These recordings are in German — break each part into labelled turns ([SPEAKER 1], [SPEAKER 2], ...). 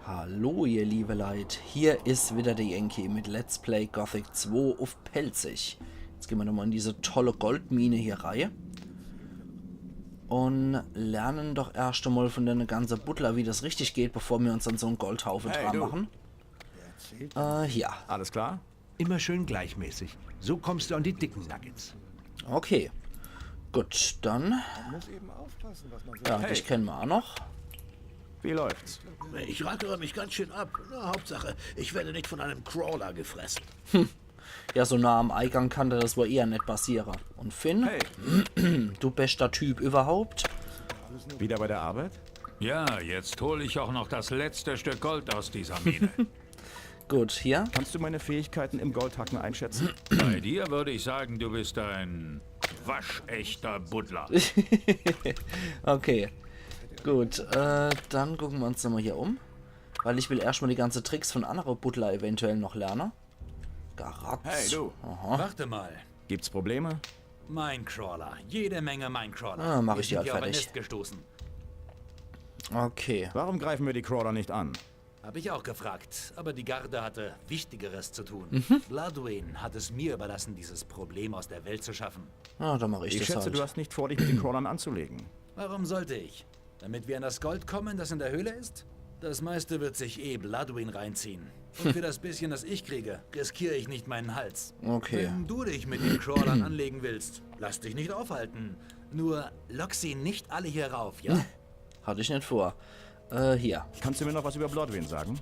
[SPEAKER 1] Hallo ihr liebe Leute, hier ist wieder der Yankee mit Let's Play Gothic 2 auf Pelzig. Jetzt gehen wir nochmal in diese tolle Goldmine hier rein und lernen doch erst einmal von der ganzen Butler, wie das richtig geht, bevor wir uns an so einen Goldhaufen dran machen. Hier.
[SPEAKER 2] Alles klar?
[SPEAKER 3] Immer schön gleichmäßig. So kommst du an die dicken Nuggets.
[SPEAKER 1] Okay. Gut, dann. Ja, dich kennen wir auch noch.
[SPEAKER 2] Wie läuft's?
[SPEAKER 4] Ich rackere mich ganz schön ab. Na, Hauptsache, ich werde nicht von einem Crawler gefressen.
[SPEAKER 1] Ja, so nah am Eingang kann das wohl eher nicht passieren. Und Finn,
[SPEAKER 2] Hey,
[SPEAKER 1] du bester Typ überhaupt.
[SPEAKER 2] wieder bei der Arbeit?
[SPEAKER 5] Ja, jetzt hole ich auch noch das letzte Stück Gold aus dieser Mine.
[SPEAKER 1] Gut, hier.
[SPEAKER 2] Kannst du meine Fähigkeiten im Goldhacken einschätzen?
[SPEAKER 5] Bei dir würde ich sagen, du bist ein waschechter Buddler.
[SPEAKER 1] Okay. Gut, dann gucken wir uns nochmal hier um. Weil ich will erstmal die ganzen Tricks von anderen Butler eventuell noch lernen. Garatz.
[SPEAKER 2] Hey, du.
[SPEAKER 1] Aha.
[SPEAKER 6] Warte mal.
[SPEAKER 2] Gibt's Probleme?
[SPEAKER 6] Minecrawler. Jede Menge Minecrawler.
[SPEAKER 1] Ah, mach
[SPEAKER 6] Wir
[SPEAKER 1] ich die
[SPEAKER 6] sind
[SPEAKER 1] halt
[SPEAKER 6] hier auf ein
[SPEAKER 1] fertig.
[SPEAKER 6] Nest gestoßen.
[SPEAKER 1] Okay.
[SPEAKER 2] Warum greifen wir die Crawler nicht an?
[SPEAKER 6] Hab ich auch gefragt. Aber die Garde hatte Wichtigeres zu tun. Bloodwyn hat es mir überlassen, dieses Problem aus der Welt zu schaffen.
[SPEAKER 1] Ah, dann mache ich
[SPEAKER 2] Ich
[SPEAKER 1] das
[SPEAKER 2] schätze,
[SPEAKER 1] halt.
[SPEAKER 2] du hast nicht vor, dich mit den Crawlern anzulegen.
[SPEAKER 6] Warum sollte ich? Damit wir an das Gold kommen, das in der Höhle ist? Das meiste wird sich Bloodwyn reinziehen. Und für das bisschen, das ich kriege, riskiere ich nicht meinen Hals.
[SPEAKER 1] Okay.
[SPEAKER 6] Wenn du dich mit den Crawlern anlegen willst, lass dich nicht aufhalten. Nur lock sie nicht alle hier rauf, ja?
[SPEAKER 1] Hatte ich nicht vor. Hier.
[SPEAKER 2] Kannst du mir noch was über Bloodwyn sagen?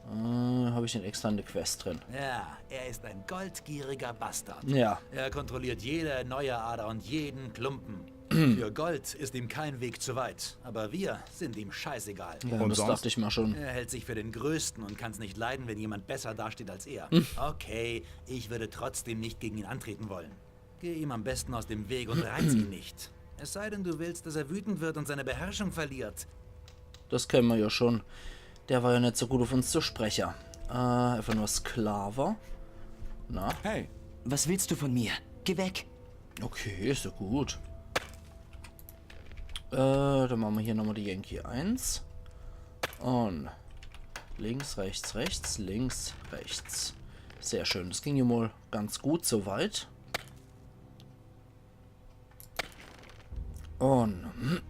[SPEAKER 1] Habe ich nicht extra eine Quest drin.
[SPEAKER 6] Ja, er ist ein goldgieriger Bastard.
[SPEAKER 1] Ja.
[SPEAKER 6] Er kontrolliert jede neue Ader und jeden Klumpen. Für Gold ist ihm kein Weg zu weit, aber wir sind ihm scheißegal.
[SPEAKER 1] Ja,
[SPEAKER 2] Und
[SPEAKER 1] das
[SPEAKER 2] sonst?
[SPEAKER 1] dachte ich mal schon.
[SPEAKER 6] Er hält sich für den Größten und kann es nicht leiden, wenn jemand besser dasteht als er. Okay, ich würde trotzdem nicht gegen ihn antreten wollen. Geh ihm am besten aus dem Weg und reiz ihn nicht. Es sei denn, du willst, dass er wütend wird und seine Beherrschung verliert.
[SPEAKER 1] Das kennen wir ja schon. Der war ja nicht so gut auf uns zu sprechen. Einfach nur Sklave. Na?
[SPEAKER 2] Hey,
[SPEAKER 7] Was willst du von mir? Geh weg!
[SPEAKER 1] Okay, ist ja gut. Dann machen wir hier nochmal die Yankee 1. Und links, rechts, rechts, links, rechts. Sehr schön. Das ging ja mal ganz gut soweit. Und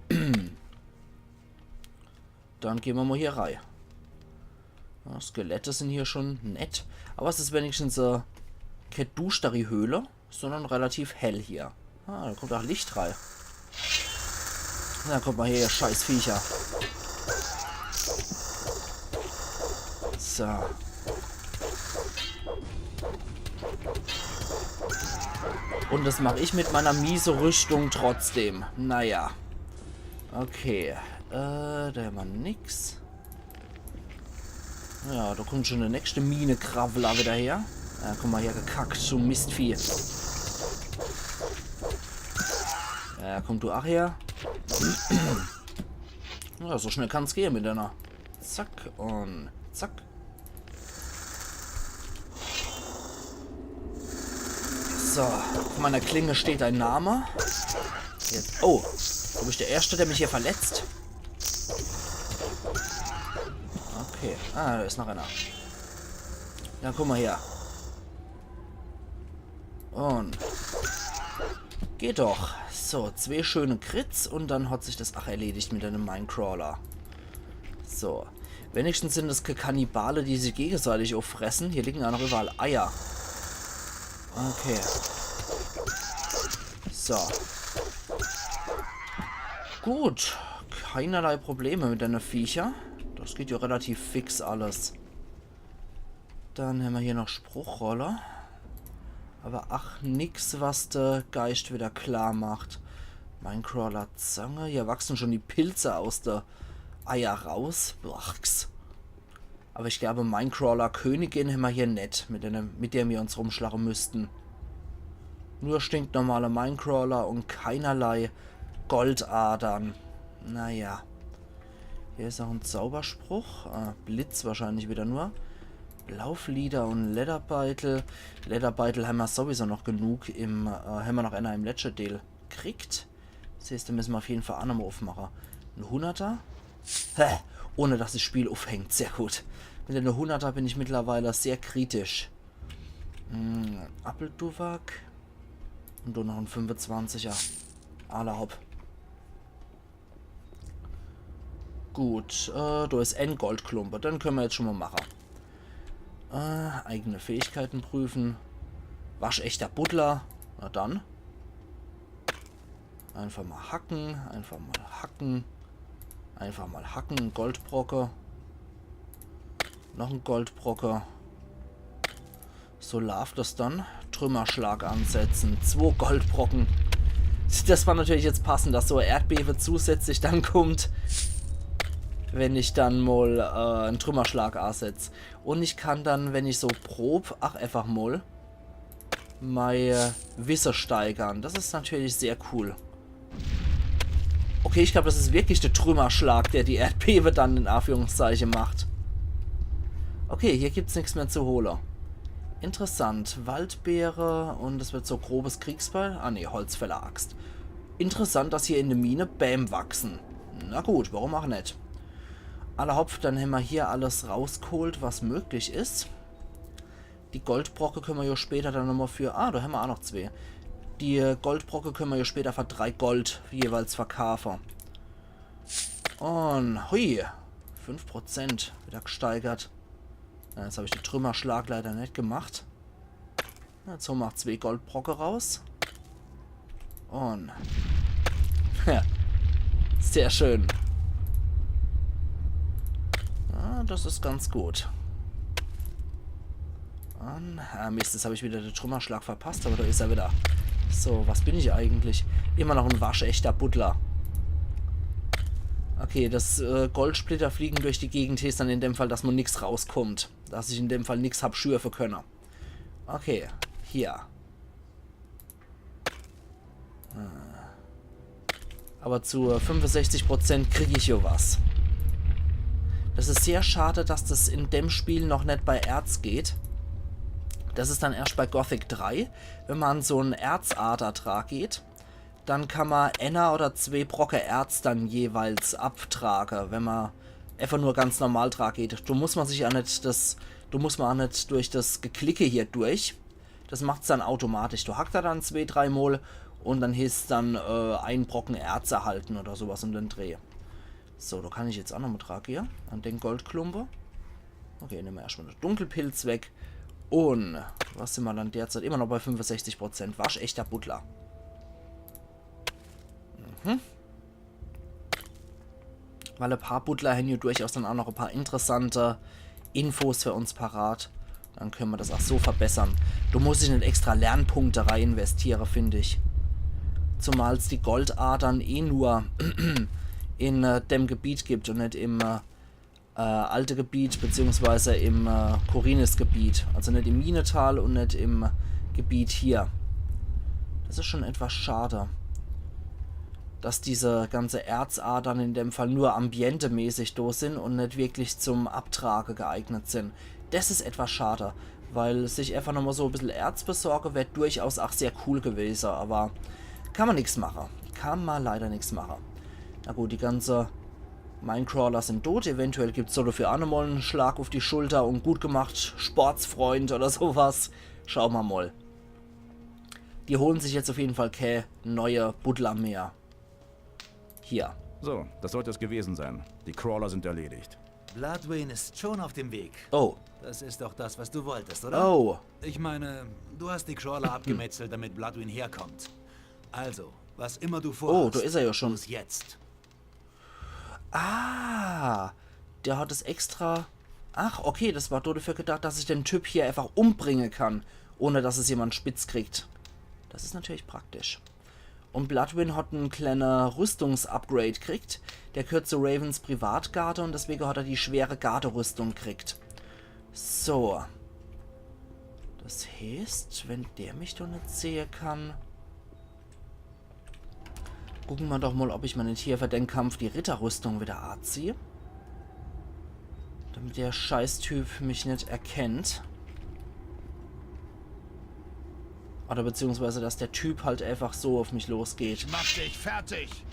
[SPEAKER 1] dann gehen wir mal hier rein. Ja, Skelette sind hier schon nett. Aber es ist wenigstens keine Duschstari-Höhle, sondern relativ hell hier. Ah, da kommt auch Licht rein. Na, kommt mal her, ihr scheiß Viecher. So. Und das mache ich mit meiner miese Rüstung trotzdem. Naja. Okay. Da haben wir nix. Ja, da kommt schon eine nächste Mine-Kravler wieder her. Ja, guck mal hier, gekackt, so Mistvieh. Ja, komm du auch her. Ja, so schnell kann es gehen mit einer. Zack und zack. So, auf meiner Klinge steht ein Name. Jetzt, oh, du bist der Erste, der mich hier verletzt. Okay, da ist noch einer. Ja, guck mal her. Und geht doch. So, 2 schöne Crits und dann hat sich das auch erledigt mit einem Minecrawler. So. Wenigstens sind es Kannibale, die sich gegenseitig auffressen. Hier liegen auch noch überall Eier. Okay. So. Gut. Keinerlei Probleme mit deiner Viecher. Das geht ja relativ fix alles. Dann haben wir hier noch Spruchroller. Aber ach, nix, was der Geist wieder klar macht. Minecrawler Zange. Hier wachsen schon die Pilze aus der Eier raus. Blachs. Aber ich glaube, Minecrawler Königin haben wir hier nicht, mit der wir uns rumschlagen müssten. Nur stinknormale Minecrawler und keinerlei Goldadern. Naja. Hier ist auch ein Zauberspruch. Blitz wahrscheinlich wieder nur. Lauflieder und Lederbeitel. Lederbeitel haben wir sowieso noch genug haben wir noch einer im Ledger-Deal kriegt. Das heißt, da müssen wir auf jeden Fall auch nochmal aufmachen. Ein 100er? Hä? ohne dass das Spiel aufhängt. Sehr gut. Mit der 100er bin ich mittlerweile sehr kritisch. Appelduwak. Und du noch ein 25er. Aller hopp. Gut, da ist ein Goldklumpe. Dann können wir jetzt schon mal machen. Eigene Fähigkeiten prüfen. Waschechter Butler. Na dann. Einfach mal hacken. Einfach mal hacken. Einfach mal hacken. Ein Goldbrocker. Noch ein Goldbrocker. So läuft das dann. Trümmerschlag ansetzen. 2 Goldbrocken. Das war natürlich jetzt passend, dass so ein Erdbeben zusätzlich dann kommt, wenn ich dann mal einen Trümmerschlag ansetze. Und ich kann dann, wenn ich so prob, einfach mal meine Wisse steigern. Das ist natürlich sehr cool. Okay, ich glaube, das ist wirklich der Trümmerschlag, der die Erdbeben dann in Anführungszeichen macht. Okay, hier gibt es nichts mehr zu holen. Interessant. Waldbeere und es wird so grobes Kriegsbeil. Ah ne, Holzfäller-Axt. Interessant, dass hier in der Mine Bäm wachsen. Na gut, warum auch nicht. Allerhopf, dann haben wir hier alles rausgeholt, was möglich ist. Die Goldbrocke können wir ja später dann nochmal für... Ah, da haben wir auch noch 2. Die Goldbrocke können wir ja später für 3 Gold jeweils verkaufen. Und hui, 5% wieder gesteigert. Ja, jetzt habe ich den Trümmerschlag leider nicht gemacht. Jetzt holen wir 2 Goldbrocke raus. Und... Ja, sehr schön. Ja, das ist ganz gut. Und, Mist, jetzt habe ich wieder den Trümmerschlag verpasst, aber da ist er wieder. So, was bin ich eigentlich? Immer noch ein waschechter Butler. Okay, das Goldsplitter fliegen durch die Gegend ist dann in dem Fall, dass man nichts rauskommt. Dass ich in dem Fall nichts hab schürfen können. Okay, hier. Aber zu 65% kriege ich ja was. Das ist sehr schade, dass das in dem Spiel noch nicht bei Erz geht. Das ist dann erst bei Gothic 3. Wenn man an so einen Erzadertrag geht, dann kann man einer oder 2 Brocke Erz dann jeweils abtragen, wenn man einfach nur ganz normal Trag geht. Du muss man sich ja nicht durch das Geklicke hier durch. Das macht es dann automatisch. Du hackt da dann 2, 3 Mal und dann hieß dann 1 Brocken Erz erhalten oder sowas um den Dreh. So, da kann ich jetzt auch noch mal tragen hier an den Goldklumpe. Okay, nehmen wir erstmal den Dunkelpilz weg. Und was sind wir dann derzeit? Immer noch bei 65%. Waschechter Butler. Weil ein paar Butler haben hier durchaus dann auch noch ein paar interessante Infos für uns parat. Dann können wir das auch so verbessern. Du musst dich nicht extra Lernpunkte rein investieren, finde ich. Zumal es die Goldadern nur in dem Gebiet gibt und nicht im alte Gebiet, beziehungsweise im Korinis-Gebiet. Also nicht im Minetal und nicht im Gebiet hier. Das ist schon etwas schade, dass diese ganze Erzadern in dem Fall nur ambientemäßig da sind und nicht wirklich zum Abtrage geeignet sind. Das ist etwas schade, weil sich einfach nochmal so ein bisschen Erz besorgen wäre durchaus auch sehr cool gewesen, aber kann man nichts machen. Kann man leider nichts machen. Na gut, die ganze Minecrawler sind tot. Eventuell gibt es so dafür auch nochmal einen Schlag auf die Schulter und gut gemacht, Sportsfreund oder sowas. Schauen wir mal. Die holen sich jetzt auf jeden Fall keine neue Butler mehr. Hier.
[SPEAKER 2] So, das sollte es gewesen sein. Die Crawler sind erledigt.
[SPEAKER 6] Bloodwyn ist schon auf dem Weg.
[SPEAKER 1] Oh.
[SPEAKER 6] Das ist doch das, was du wolltest, oder?
[SPEAKER 1] Oh.
[SPEAKER 6] Ich meine, du hast die Crawler abgemetzelt, damit Bloodwyn herkommt. Also, was immer du vorhast,
[SPEAKER 1] da ist er ja schon.
[SPEAKER 6] tu's jetzt.
[SPEAKER 1] Ah, der hat es extra... Ach, okay, das war dafür gedacht, dass ich den Typ hier einfach umbringen kann, ohne dass es jemand spitz kriegt. Das ist natürlich praktisch. Und Bloodwyn hat ein kleiner Rüstungsupgrade gekriegt. Der gehört zu Ravens Privatgarde und deswegen hat er die schwere Garderüstung gekriegt. So. Das heißt, wenn der mich doch nicht sehen kann... Gucken wir doch mal, ob ich mir nicht hier für den Kampf die Ritterrüstung wieder anziehe. Damit der Scheißtyp mich nicht erkennt. Oder beziehungsweise, dass der Typ halt einfach so auf mich losgeht.
[SPEAKER 4] Mach dich fertig!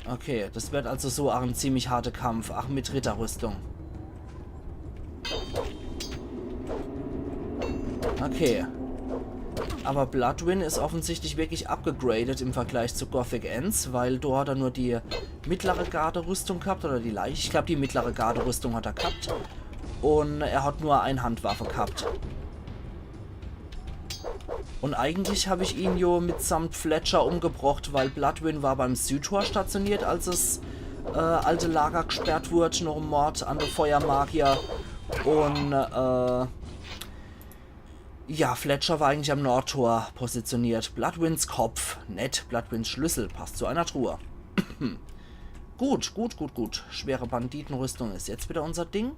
[SPEAKER 1] Okay, das wird also so auch ein ziemlich harter Kampf. Ach, mit Ritterrüstung. Okay. Aber Bloodwind ist offensichtlich wirklich abgegradet im Vergleich zu Gothic Ends, weil dort hat er nur die mittlere Garde-Rüstung gehabt, oder die leichte. Ich glaube, die mittlere Garde-Rüstung hat er gehabt. Und er hat nur eine Handwaffe gehabt. Und eigentlich habe ich ihn jo mitsamt Fletcher umgebracht, weil Bloodwind war beim Südtor stationiert, als das alte Lager gesperrt wurde, noch ein Mord an der Feuermagier. Und ja, Fletcher war eigentlich am Nordtor positioniert. Bloodwinds Kopf, nett, Bloodwinds Schlüssel, passt zu einer Truhe. Gut. Schwere Banditenrüstung ist jetzt wieder unser Ding.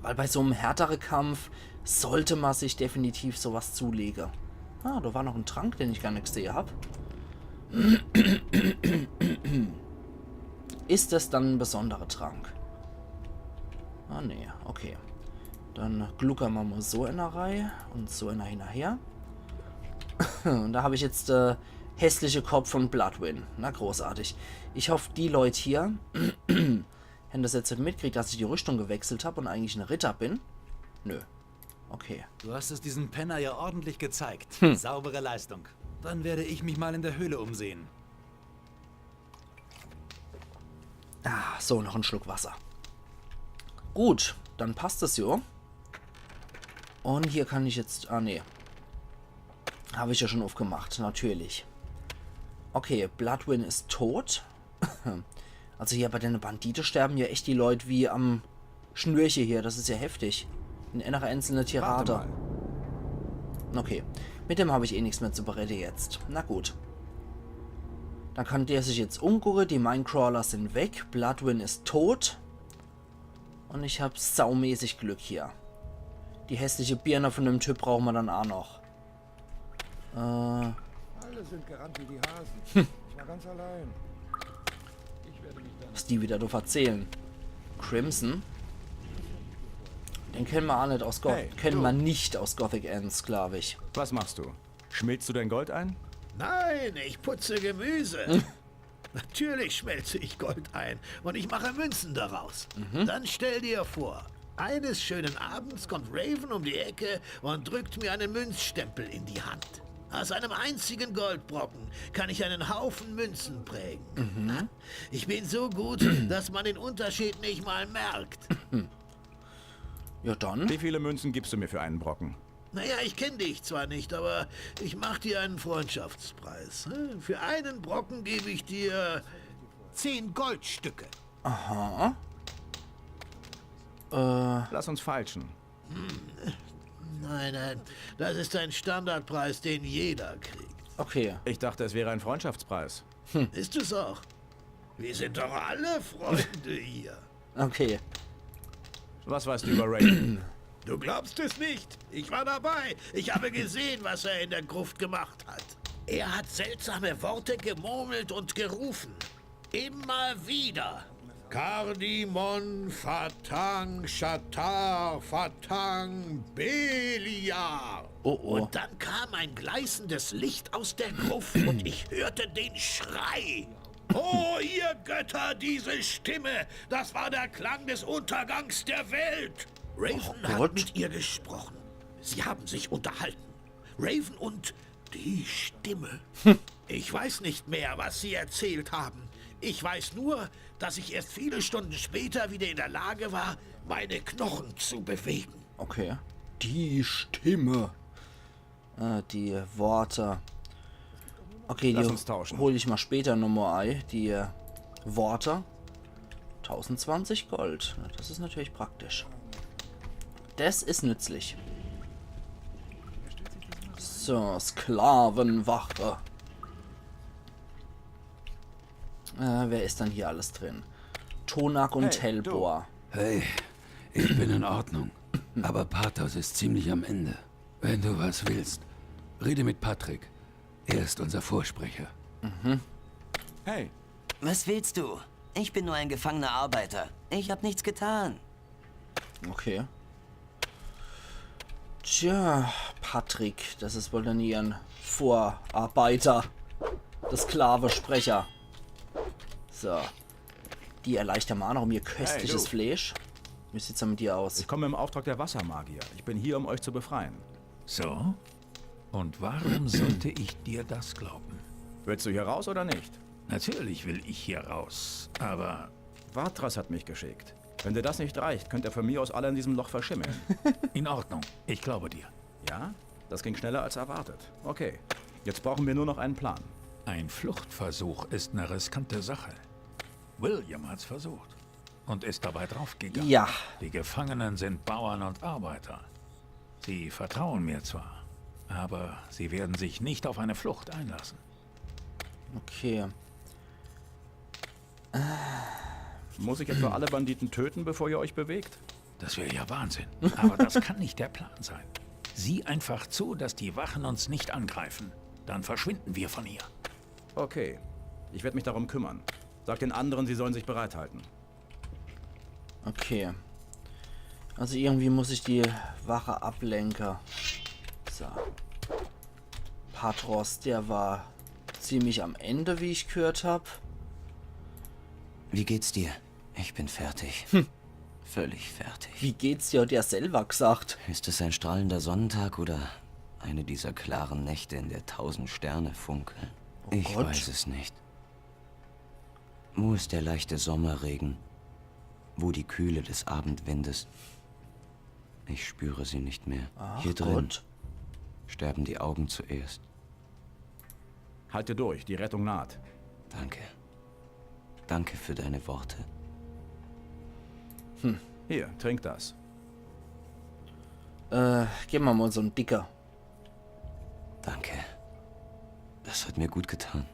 [SPEAKER 1] Weil bei so einem härteren Kampf sollte man sich definitiv sowas zulegen. Ah, da war noch ein Trank, den ich gar nicht gesehen habe. Ist das dann ein besonderer Trank? Ah, nee, okay. Dann gluckern wir mal so in der Reihe und so in der hinterher. Und da habe ich jetzt hässliche Kopf von Bloodwind. Na, großartig. Ich hoffe, die Leute hier haben das jetzt nicht mitgekriegt, dass ich die Rüstung gewechselt habe und eigentlich ein Ritter bin. Nö. Okay.
[SPEAKER 6] Du hast es diesem Penner ja ordentlich gezeigt. Saubere Leistung. Dann werde ich mich mal in der Höhle umsehen.
[SPEAKER 1] Ah, so, noch ein Schluck Wasser. Gut, dann passt es jo. Und hier kann ich jetzt... Ah, nee. Habe ich ja schon aufgemacht, natürlich. Okay, Bloodwind ist tot. Also hier bei den Banditen sterben ja echt die Leute wie am Schnürchen hier. Das ist ja heftig. In einer einzelnen Tirade. Okay, mit dem habe ich eh nichts mehr zu bereden jetzt. Na gut. Dann kann der sich jetzt umgucken. Die Minecrawler sind weg. Bloodwind ist tot. Und ich habe saumäßig Glück hier. Die hässliche Birne von dem Typ brauchen wir dann auch noch.
[SPEAKER 8] Alle sind gerannt wie die Hasen. Ich war ganz allein. Ich werde mich dann...
[SPEAKER 1] Was die wieder doof erzählen. Crimson? Den kennen wir auch nicht aus nicht aus Gothic Ends, glaube ich.
[SPEAKER 2] Was machst du? Schmilzt du dein Gold ein?
[SPEAKER 4] Nein, ich putze Gemüse. Natürlich schmelze ich Gold ein und ich mache Münzen daraus. Dann stell dir vor, eines schönen Abends kommt Raven um die Ecke und drückt mir einen Münzstempel in die Hand. Aus einem einzigen Goldbrocken kann ich einen Haufen Münzen prägen. Ich bin so gut, dass man den Unterschied nicht mal merkt.
[SPEAKER 1] Ja dann.
[SPEAKER 2] Wie viele Münzen gibst du mir für einen Brocken?
[SPEAKER 4] Naja, ich kenne dich zwar nicht, aber ich mache dir einen Freundschaftspreis. Für einen Brocken gebe ich dir 10 Goldstücke.
[SPEAKER 1] Aha.
[SPEAKER 2] Lass uns feilschen.
[SPEAKER 4] Nein, das ist ein Standardpreis, den jeder kriegt.
[SPEAKER 1] Okay.
[SPEAKER 2] Ich dachte, es wäre ein Freundschaftspreis.
[SPEAKER 4] Ist es auch? Wir sind doch alle Freunde hier.
[SPEAKER 1] Okay.
[SPEAKER 2] Was weißt du über Raven?
[SPEAKER 4] Du glaubst es nicht. Ich war dabei. Ich habe gesehen, was er in der Gruft gemacht hat. Er hat seltsame Worte gemurmelt und gerufen. Immer wieder. Kardimon, Fatang, Shatar, Fatang, Beliar.
[SPEAKER 1] Oh.
[SPEAKER 4] Und dann kam ein gleißendes Licht aus der Gruft und ich hörte den Schrei. Oh, ihr Götter, diese Stimme! Das war der Klang des Untergangs der Welt! Raven hat mit ihr gesprochen. Sie haben sich unterhalten. Raven und die Stimme. Ich weiß nicht mehr, was sie erzählt haben. Ich weiß nur, dass ich erst viele Stunden später wieder in der Lage war, meine Knochen zu bewegen.
[SPEAKER 1] Okay. Die Stimme. Die Worte. Okay,
[SPEAKER 2] Lass uns tauschen.
[SPEAKER 1] Hole ich mal später nochmal ein. Die Worte. 1020 Gold. Das ist natürlich praktisch. Das ist nützlich. So, Sklavenwache. Wer ist dann hier alles drin? Tonak und Hellbohr.
[SPEAKER 9] Hey, ich bin in Ordnung. Aber Pathos ist ziemlich am Ende. Wenn du was willst, rede mit Patrick. Er ist unser Vorsprecher.
[SPEAKER 2] Hey,
[SPEAKER 7] Was willst du? Ich bin nur ein gefangener Arbeiter. Ich habe nichts getan.
[SPEAKER 1] Okay. Tja, Patrick, das ist wohl dann ihren Vorarbeiter. Der Sklavesprecher. So. Die erleichtern mal noch mir köstliches
[SPEAKER 2] du.
[SPEAKER 1] Fleisch. Wie sieht's denn mit dir aus?
[SPEAKER 2] Ich komme im Auftrag der Wassermagier. Ich bin hier, um euch zu befreien.
[SPEAKER 5] So? Und warum sollte ich dir das glauben?
[SPEAKER 2] Willst du hier raus oder nicht?
[SPEAKER 5] Natürlich will ich hier raus, aber
[SPEAKER 2] Vartras hat mich geschickt. Wenn dir das nicht reicht, könnt ihr von mir aus alle in diesem Loch verschimmeln.
[SPEAKER 5] in Ordnung. Ich glaube dir.
[SPEAKER 2] Ja? Das ging schneller als erwartet. Okay. Jetzt brauchen wir nur noch einen Plan.
[SPEAKER 5] Ein Fluchtversuch ist eine riskante Sache. William hat's versucht und ist dabei draufgegangen.
[SPEAKER 1] Ja.
[SPEAKER 5] Die Gefangenen sind Bauern und Arbeiter. Sie vertrauen mir zwar, aber sie werden sich nicht auf eine Flucht einlassen.
[SPEAKER 1] Okay.
[SPEAKER 2] Muss ich etwa alle Banditen töten, bevor ihr euch bewegt?
[SPEAKER 5] Das wäre ja Wahnsinn. Aber das kann nicht der Plan sein. Sieh einfach zu, dass die Wachen uns nicht angreifen. Dann verschwinden wir von hier.
[SPEAKER 2] Okay. Ich werde mich darum kümmern. Sag den anderen, sie sollen sich bereithalten.
[SPEAKER 1] Okay. Also irgendwie muss ich die Wache ablenken. So. Patros, der war ziemlich am Ende, wie ich gehört habe.
[SPEAKER 7] Wie geht's dir? Ich bin fertig. Völlig fertig.
[SPEAKER 1] Wie geht's dir? Hat der selber gesagt.
[SPEAKER 7] Ist es ein strahlender Sonnentag oder eine dieser klaren Nächte, in der 1000 Sterne funkeln?
[SPEAKER 1] Oh
[SPEAKER 7] Ich
[SPEAKER 1] Gott.
[SPEAKER 7] weiß es nicht. Wo ist der leichte Sommerregen? Wo die Kühle des Abendwindes? Ich spüre sie nicht mehr.
[SPEAKER 1] Ach
[SPEAKER 7] Hier drin
[SPEAKER 1] Gott.
[SPEAKER 7] sterben die Augen zuerst.
[SPEAKER 2] Halte durch, die Rettung naht.
[SPEAKER 7] Danke. Danke für deine Worte.
[SPEAKER 2] Hier, trink das.
[SPEAKER 1] Gib mal so einen Dicker.
[SPEAKER 7] Danke. Das hat mir gut getan.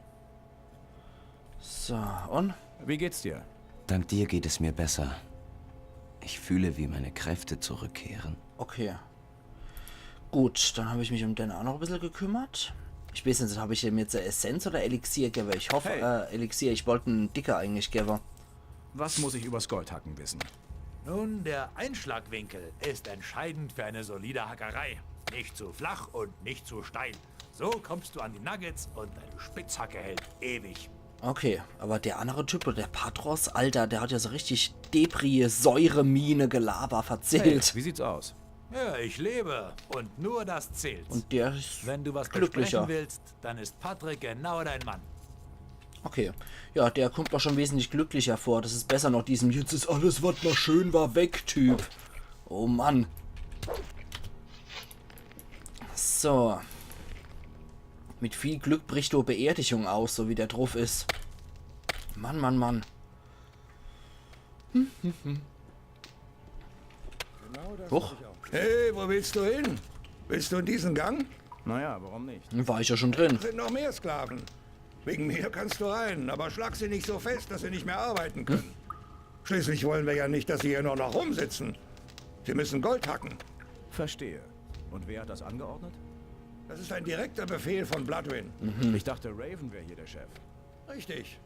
[SPEAKER 1] So, und?
[SPEAKER 2] Wie geht's dir?
[SPEAKER 7] Dank dir geht es mir besser. Ich fühle, wie meine Kräfte zurückkehren.
[SPEAKER 1] Okay. Gut, dann habe ich mich um den auch noch ein bisschen gekümmert. Ich weiß nicht, habe ich ihm jetzt eine Essenz oder Elixier gegeben? Ich hoffe,
[SPEAKER 2] Hey.
[SPEAKER 1] Elixier, ich wollte einen Dicker eigentlich geben.
[SPEAKER 2] Was muss ich übers Goldhacken wissen?
[SPEAKER 6] Nun, der Einschlagwinkel ist entscheidend für eine solide Hackerei. Nicht zu flach und nicht zu steil. So kommst du an die Nuggets und deine Spitzhacke hält ewig.
[SPEAKER 1] Okay, aber der andere Typ, der Patros, Alter, der hat ja so richtig Debris, Säuremine, Gelaber verzählt.
[SPEAKER 2] Wie sieht's aus?
[SPEAKER 6] Ja, ich lebe und nur das zählt.
[SPEAKER 1] Und der ist
[SPEAKER 6] wenn du was
[SPEAKER 1] glücklicher.
[SPEAKER 6] besprechen willst, dann ist Patrick genau dein Mann.
[SPEAKER 1] Okay. Ja, der kommt mir schon wesentlich glücklicher vor. Das ist besser noch diesem jetzt ist alles, was mal schön war, weg Typ. Oh Mann. So. Mit viel Glück bricht du Beerdigung aus, so wie der drauf ist. Mann, Mann, Mann.
[SPEAKER 8] Genau das
[SPEAKER 1] Huch.
[SPEAKER 8] hab ich auch.
[SPEAKER 10] Hey, wo willst du hin? Willst du in diesen Gang?
[SPEAKER 2] Naja, warum nicht?
[SPEAKER 1] War ich ja schon drin.
[SPEAKER 10] Sind noch mehr Sklaven. Wegen mir kannst du rein, aber schlag sie nicht so fest, dass sie nicht mehr arbeiten können. Schließlich wollen wir ja nicht, dass sie hier nur noch rumsitzen. Sie müssen Gold hacken.
[SPEAKER 2] Verstehe. Und wer hat das angeordnet?
[SPEAKER 10] Das ist ein direkter Befehl von Bloodwin.
[SPEAKER 2] Ich dachte, Raven wäre hier der Chef.
[SPEAKER 10] Richtig.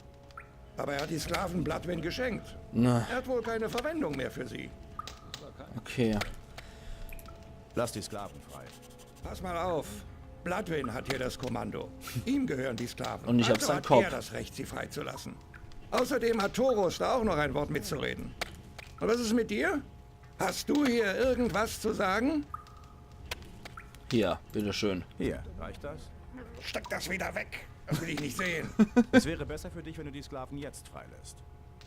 [SPEAKER 10] Aber er hat die Sklaven Bloodwin geschenkt.
[SPEAKER 1] Na,
[SPEAKER 10] Er hat wohl keine Verwendung mehr für sie.
[SPEAKER 1] okay.
[SPEAKER 2] Lass die Sklaven frei.
[SPEAKER 10] Pass mal auf. Bloodwin hat hier das Kommando. Ihm gehören die Sklaven.
[SPEAKER 1] Und ich hab
[SPEAKER 10] also
[SPEAKER 1] seinen
[SPEAKER 10] hat
[SPEAKER 1] Kopf.
[SPEAKER 10] er das Recht, sie freizulassen. Außerdem hat Toros da auch noch ein Wort mitzureden. Und was ist mit dir? Hast du hier irgendwas zu sagen?
[SPEAKER 1] Hier, bitteschön.
[SPEAKER 2] Hier, reicht das?
[SPEAKER 10] Steck das wieder weg. Das will ich nicht sehen.
[SPEAKER 2] Es wäre besser für dich, wenn du die Sklaven jetzt freilässt.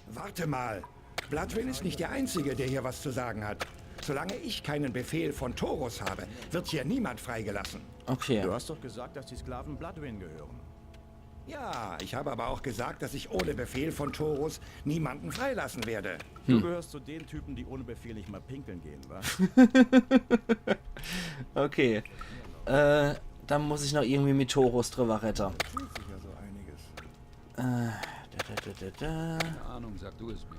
[SPEAKER 10] Warte mal. Bloodwin ist nicht der Einzige, der hier was zu sagen hat. Solange ich keinen Befehl von Toros habe, wird hier niemand freigelassen.
[SPEAKER 1] Okay.
[SPEAKER 2] Du hast doch gesagt, dass die Sklaven Bloodwin gehören.
[SPEAKER 10] Ja, ich habe aber auch gesagt, dass ich ohne Befehl von Toros niemanden freilassen werde.
[SPEAKER 2] Du gehörst zu den Typen, die ohne Befehl nicht mal pinkeln gehen, was?
[SPEAKER 1] Okay. Dann muss ich noch irgendwie mit Toros drüber retten.
[SPEAKER 8] Fühlt sich ja so einiges.
[SPEAKER 9] Keine Ahnung, sag du es mir.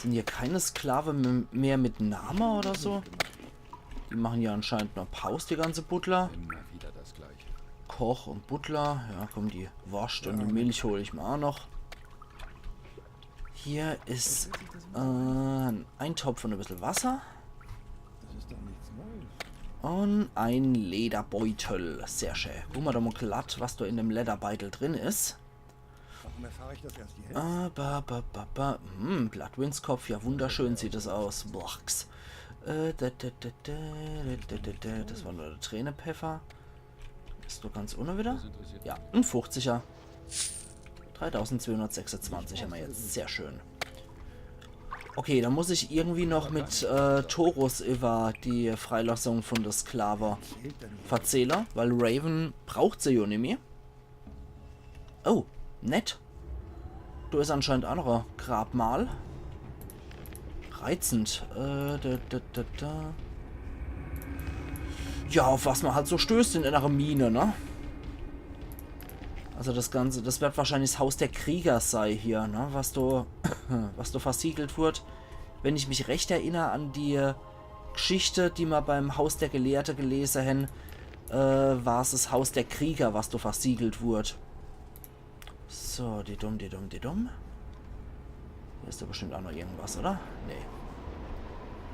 [SPEAKER 1] Sind hier keine Sklaven mehr mit Namen oder so? Die machen ja anscheinend noch Pause, die ganze Butler.
[SPEAKER 9] Immer wieder das Gleiche.
[SPEAKER 1] Koch und Butler. Ja, komm, die Wurst und die Milch hole ich mir auch noch. Hier ist ein Eintopf und ein bisschen Wasser.
[SPEAKER 8] Das ist doch nichts Neues.
[SPEAKER 1] Und ein Lederbeutel. Sehr schön. Guck mal doch mal glatt, was da in dem Lederbeutel drin ist.
[SPEAKER 8] Warum erfahre ich das erst jetzt?
[SPEAKER 1] Bloodwinds Kopf, ja wunderschön sieht das aus. Blocks. Das war nur der Tränepfeffer. Ist nur ganz ohne wieder. Ja, ein 50er. 3226 haben wir jetzt. Sehr schön. Okay, dann muss ich irgendwie noch mit Taurus über die Freilassung von der Sklave verzählen, weil Raven braucht sie ja nicht mehr. Oh, nett. Du ist anscheinend auch noch ein Grabmal. Reizend. Ja, auf was man halt so stößt in einer Mine, ne? Also das Ganze, das wird wahrscheinlich das Haus der Krieger sei hier, ne? Was du versiegelt wird. Wenn ich mich recht erinnere an die Geschichte, die wir beim Haus der Gelehrte gelesen haben, war es das Haus der Krieger, was du versiegelt wurde. So, die dumm. Hier ist da bestimmt auch noch irgendwas, oder? Nee.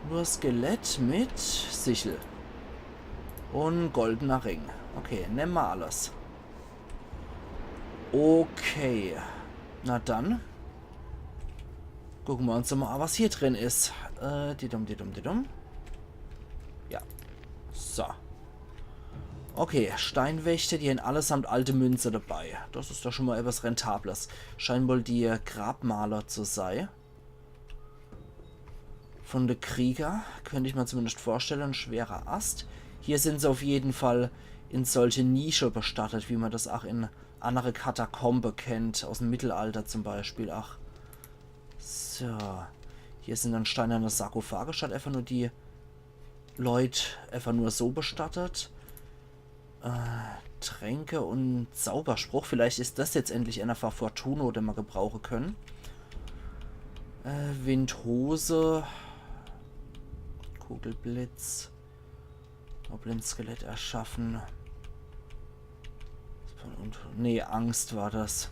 [SPEAKER 1] Nur Skelett mit Sichel. Und goldener Ring. Okay, nehmen wir alles. Okay. Na dann. Gucken wir uns mal, was hier drin ist. Die dumm. Ja. So. Okay, Steinwächter, die haben allesamt alte Münze dabei. Das ist doch schon mal etwas Rentables. Scheinen wohl die Grabmaler zu sein. Von der Krieger, könnte ich mir zumindest vorstellen, ein schwerer Ast. Hier sind sie auf jeden Fall in solche Nische bestattet, wie man das auch in andere Katakombe kennt, aus dem Mittelalter zum Beispiel. Ach, so. Hier sind dann steinerne Sarkophage, statt einfach nur die Leute einfach nur so bestattet. Tränke und Zauberspruch. Vielleicht ist das jetzt endlich einer Fortuno, den wir gebrauchen können. Windhose. Kugelblitz. Goblin-Skelett erschaffen. Nee, Angst war das.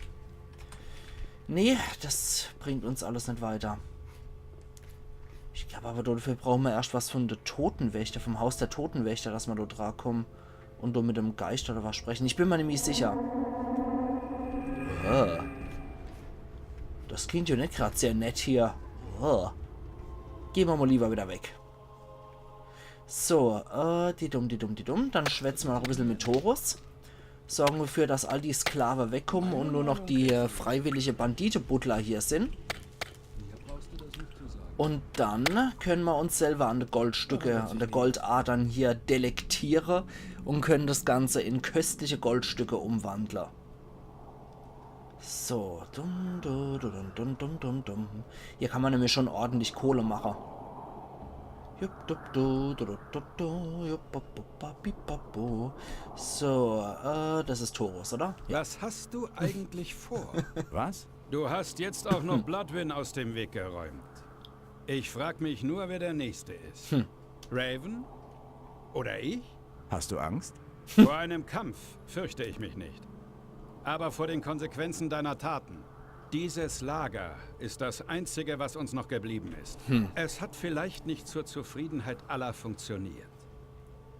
[SPEAKER 1] Nee, das bringt uns alles nicht weiter. Ich glaube aber, dafür brauchen wir erst was von der Totenwächter, vom Haus der Totenwächter, dass wir dort dran kommen und dort mit dem Geist oder was sprechen. Ich bin mir nämlich sicher. Das klingt ja nicht gerade sehr nett hier. Gehen wir mal lieber wieder weg. So, die dumm. Dann schwätzen wir noch ein bisschen mit Taurus. Sorgen wir dafür, dass all die Sklaven wegkommen und nur noch die freiwillige Bandite-Butler hier sind. Und dann können wir uns selber an die Goldstücke, an die Goldadern hier delektieren und können das Ganze in köstliche Goldstücke umwandeln. So, hier kann man nämlich schon ordentlich Kohle machen. So, das ist Taurus, oder?
[SPEAKER 11] Ja. Was hast du eigentlich vor?
[SPEAKER 2] Was?
[SPEAKER 11] Du hast jetzt auch noch Bloodwin aus dem Weg geräumt. Ich frag mich nur, wer der Nächste ist. Raven? Oder ich?
[SPEAKER 2] Hast du Angst?
[SPEAKER 11] Vor einem Kampf fürchte ich mich nicht. Aber vor den Konsequenzen deiner Taten. Dieses Lager ist das Einzige, was uns noch geblieben ist. Es hat vielleicht nicht zur Zufriedenheit aller funktioniert.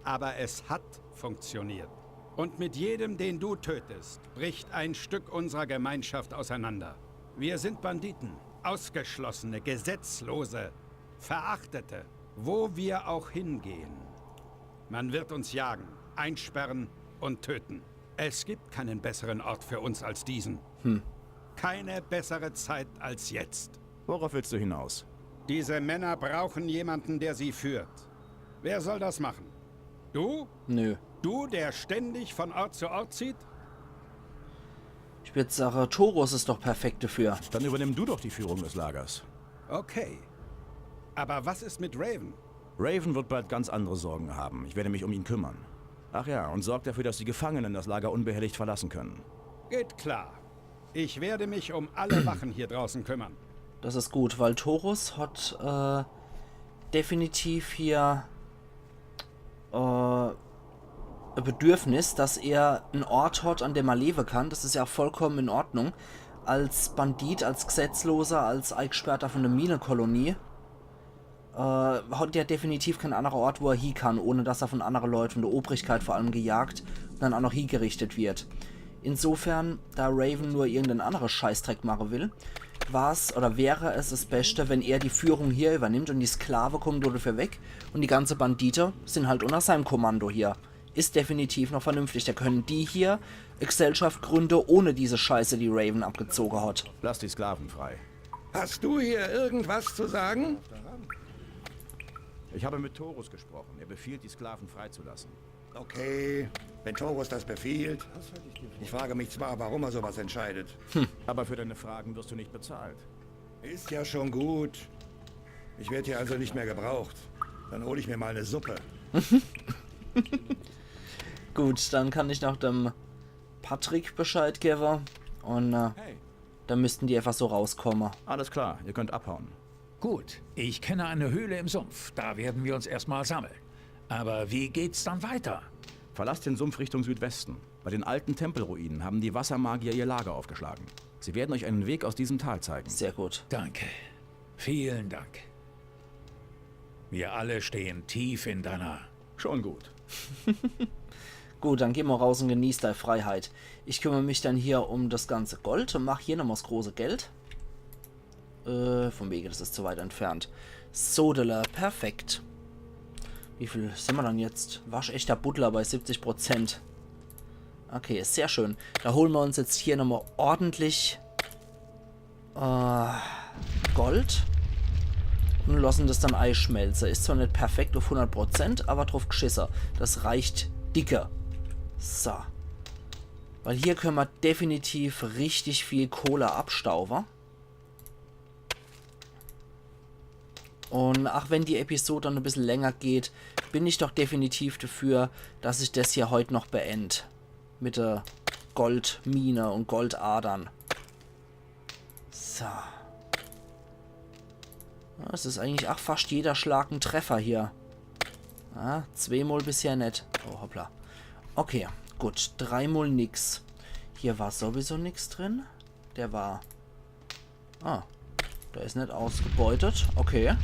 [SPEAKER 11] Aber es hat funktioniert. Und mit jedem, den du tötest, bricht ein Stück unserer Gemeinschaft auseinander. Wir sind Banditen, Ausgeschlossene, Gesetzlose, Verachtete, wo wir auch hingehen. Man wird uns jagen, einsperren und töten. Es gibt keinen besseren Ort für uns als diesen. Keine bessere Zeit als jetzt.
[SPEAKER 2] Worauf willst du hinaus?
[SPEAKER 11] Diese Männer brauchen jemanden, der sie führt. Wer soll das machen? Du?
[SPEAKER 1] Nö.
[SPEAKER 11] Du, der ständig von Ort zu Ort zieht?
[SPEAKER 1] Ich würde sagen, Taurus ist doch perfekt dafür.
[SPEAKER 2] Dann übernimm du doch die Führung des Lagers.
[SPEAKER 11] Okay. Aber was ist mit Raven?
[SPEAKER 2] Raven wird bald ganz andere Sorgen haben. Ich werde mich um ihn kümmern. Ach ja, und sorg dafür, dass die Gefangenen das Lager unbehelligt verlassen können.
[SPEAKER 11] Geht klar. Ich werde mich um alle Wachen hier draußen kümmern.
[SPEAKER 1] Das ist gut, weil Taurus hat definitiv hier ein Bedürfnis, dass er einen Ort hat, an dem er leben kann. Das ist ja vollkommen in Ordnung. Als Bandit, als Gesetzloser, als Eingesperrter von der Minenkolonie hat er definitiv keinen anderen Ort, wo er hin kann, ohne dass er von anderen Leuten, von der Obrigkeit vor allem, gejagt und dann auch noch hingerichtet wird. Insofern, da Raven nur irgendeinen anderen Scheißdreck machen will, wäre es das Beste, wenn er die Führung hier übernimmt und die Sklave kommen dafür weg und die ganze Bandite sind halt unter seinem Kommando hier. Ist definitiv noch vernünftig. Da können die hier Gesellschaft gründen, ohne diese Scheiße, die Raven abgezogen hat.
[SPEAKER 2] Lass die Sklaven frei.
[SPEAKER 10] Hast du hier irgendwas zu sagen?
[SPEAKER 2] Ich habe mit Torus gesprochen. Er befiehlt, die Sklaven freizulassen.
[SPEAKER 10] Okay, wenn Torus das befiehlt. Ich frage mich zwar, warum er sowas entscheidet.
[SPEAKER 2] Aber für deine Fragen wirst du nicht bezahlt.
[SPEAKER 10] Ist ja schon gut. Ich werde hier also nicht mehr gebraucht. Dann hole ich mir mal eine Suppe.
[SPEAKER 1] Gut, dann kann ich noch dem Patrick Bescheid geben. Und dann müssten die einfach so rauskommen.
[SPEAKER 2] Alles klar, ihr könnt abhauen.
[SPEAKER 5] Gut, ich kenne eine Höhle im Sumpf. Da werden wir uns erstmal sammeln. Aber wie geht's dann weiter?
[SPEAKER 2] Verlasst den Sumpf Richtung Südwesten. Bei den alten Tempelruinen haben die Wassermagier ihr Lager aufgeschlagen. Sie werden euch einen Weg aus diesem Tal zeigen.
[SPEAKER 1] Sehr gut.
[SPEAKER 5] Danke. Vielen Dank. Wir alle stehen tief in deiner...
[SPEAKER 2] Schon gut.
[SPEAKER 1] Gut, dann gehen wir raus und genießt deine Freiheit. Ich kümmere mich dann hier um das ganze Gold und mache hier nochmal das große Geld. Vom Wege, das ist zu weit entfernt. Sodele, perfekt. Wie viel sind wir dann jetzt? Waschechter Butler bei 70%. Okay, sehr schön. Da holen wir uns jetzt hier nochmal ordentlich Gold und lassen das dann einschmelzen. Ist zwar nicht perfekt auf 100%, aber drauf geschissen. Das reicht dicke. So. Weil hier können wir definitiv richtig viel Kohle abstauben. Und auch wenn die Episode dann ein bisschen länger geht, bin ich doch definitiv dafür, dass ich das hier heute noch beende. Mit der Goldmine und Goldadern. So. Das ist eigentlich auch fast jeder Schlag ein Treffer hier. Ah, 2-mal bisher nicht. Oh, hoppla. Okay, gut. 3-mal nix. Hier war sowieso nichts drin. Der war... Ah, der ist nicht ausgebeutet. Okay.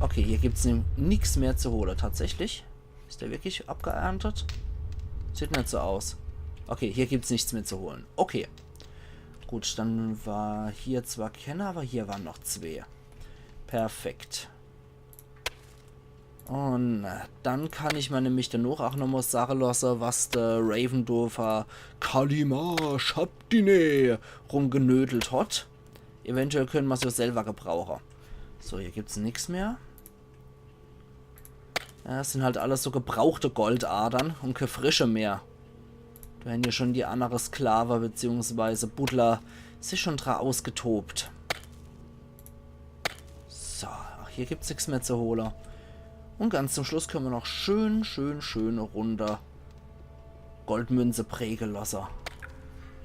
[SPEAKER 1] Okay, hier gibt es nichts mehr zu holen. Tatsächlich. Ist der wirklich abgeerntet? Sieht nicht so aus. Okay, hier gibt es nichts mehr zu holen. Okay. Gut, dann war hier zwar keiner, aber hier waren noch 2. Perfekt. Und dann kann ich mir nämlich danach auch nochmal sagen lassen, was der Ravendorfer Kalima Schabdine rumgenödelt hat. Eventuell können wir es ja selber gebrauchen. So, hier gibt es nichts mehr. Ja, das sind halt alles so gebrauchte Goldadern und keine frische mehr. Da werden ja schon die andere Sklave bzw. Butler sich schon dran ausgetobt. So, ach, hier gibt es nichts mehr zu holen. Und ganz zum Schluss können wir noch schöne Runde Goldmünze prägen lassen.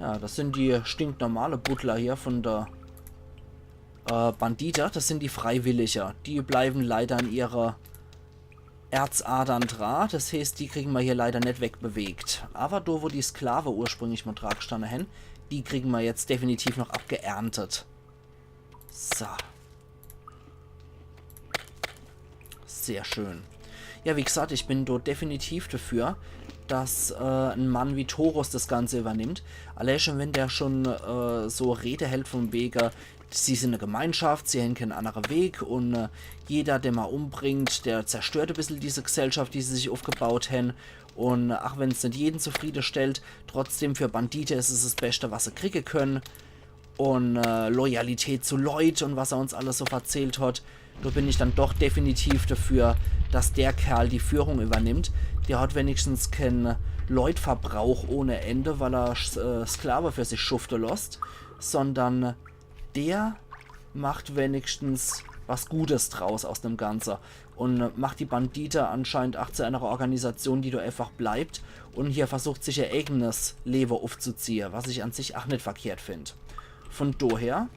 [SPEAKER 1] Ja, das sind die stinknormale Butler hier von der Banditer. Das sind die Freiwilliger. Die bleiben leider an ihrer Erzadern dran. Das heißt, die kriegen wir hier leider nicht wegbewegt. Aber da, wo die Sklave ursprünglich mal dran gestanden haben, die kriegen wir jetzt definitiv noch abgeerntet. So. Sehr schön. Ja, wie gesagt, ich bin dort definitiv dafür, dass ein Mann wie Torus das Ganze übernimmt. Allein schon, wenn der schon so Rede hält vom Wege, sie sind eine Gemeinschaft, sie haben keinen anderen Weg und jeder, der mal umbringt, der zerstört ein bisschen diese Gesellschaft, die sie sich aufgebaut haben. Und auch wenn es nicht jeden zufriedenstellt, trotzdem für Bandite ist es das Beste, was sie kriegen können. Und Loyalität zu Leuten und was er uns alles so erzählt hat. Da bin ich dann doch definitiv dafür, dass der Kerl die Führung übernimmt. Der hat wenigstens keinen Leutverbrauch ohne Ende, weil er Sklave für sich schufte lässt, sondern der macht wenigstens was Gutes draus aus dem Ganzen und macht die Bandite anscheinend auch zu einer Organisation, die da einfach bleibt und hier versucht sich ihr eigenes Leben aufzuziehen, was ich an sich auch nicht verkehrt finde. Von daher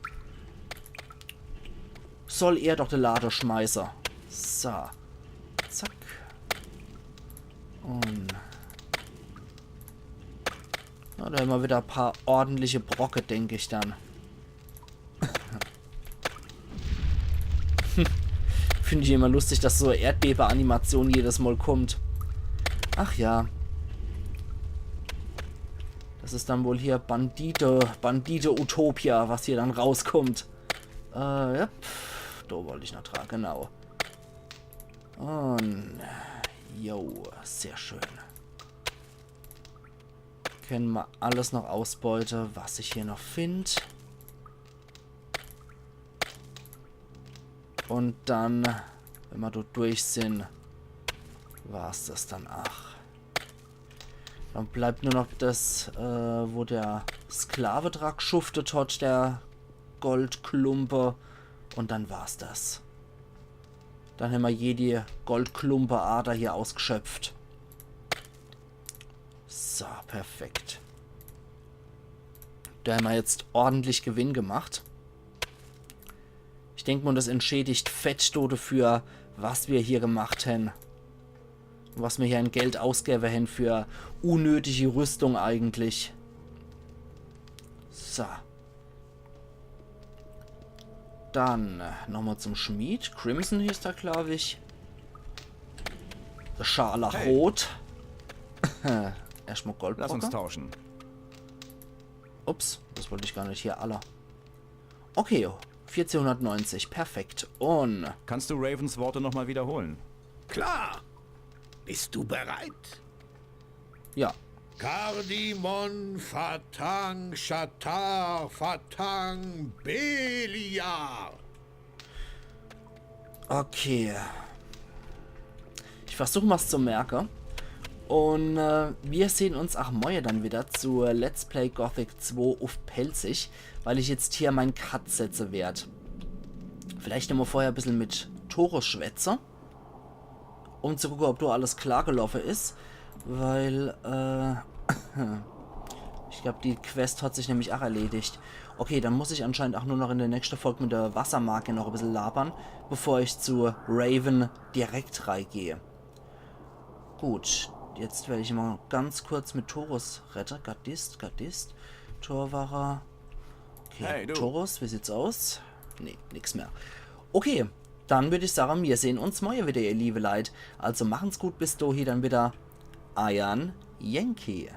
[SPEAKER 1] soll er doch den Lade schmeißen. So. Zack. Und na, da haben wir wieder ein paar ordentliche Brocke, denke ich dann. Finde ich immer lustig, dass so Erdbebe-Animation jedes Mal kommt. Ach ja. Das ist dann wohl hier Bandite Utopia, was hier dann rauskommt. Ja. Da wollte ich noch tragen, genau. Und... Jo, sehr schön. Können wir alles noch ausbeuten, was ich hier noch finde. Und dann, wenn wir dort durch sind, war es das dann. Ach. Dann bleibt nur noch das, wo der Sklaventrag schuftet hat, der Goldklumpe. Und dann war's das. Dann haben wir jede Goldklumpe-Ader hier ausgeschöpft. So, perfekt. Da haben wir jetzt ordentlich Gewinn gemacht. Ich denke mal, das entschädigt Fettstote für, was wir hier gemacht haben. Was wir hier an Geld ausgeben haben für unnötige Rüstung eigentlich. So. Dann nochmal zum Schmied. Crimson hieß da, glaube ich. Scharlachrot. Hey. Erstmal Goldbrocker.
[SPEAKER 2] Lass uns tauschen.
[SPEAKER 1] Ups, das wollte ich gar nicht. Hier, aller. Okay, 1490. Perfekt. Und...
[SPEAKER 2] Kannst du Ravens Worte nochmal wiederholen?
[SPEAKER 4] Klar. Bist du bereit?
[SPEAKER 1] Ja.
[SPEAKER 4] Kardimon Fatang Shatar Fatang Beliar.
[SPEAKER 1] Okay. Ich versuche mal es zu merken. Und wir sehen uns auch morgen dann wieder zu Let's Play Gothic 2 auf Pelzig, weil ich jetzt hier meinen Cut setzen werde. Vielleicht nehmen wir vorher ein bisschen mit Torus schwätze, um zu gucken, ob da alles klar gelaufen ist, weil ich glaube, die Quest hat sich nämlich auch erledigt. Okay, dann muss ich anscheinend auch nur noch in der nächsten Folge mit der Wassermarke noch ein bisschen labern, bevor ich zu Raven direkt reingehe. Gut. Jetzt werde ich mal ganz kurz mit Torus retten. Gardist. Torwacher. Okay, hey, Torus, wie sieht's aus? Nee, nix mehr. Okay, dann würde ich sagen, wir sehen uns morgen wieder, ihr liebe Leute. Also machen's gut, bis dahin dann wieder. Iron Yankee.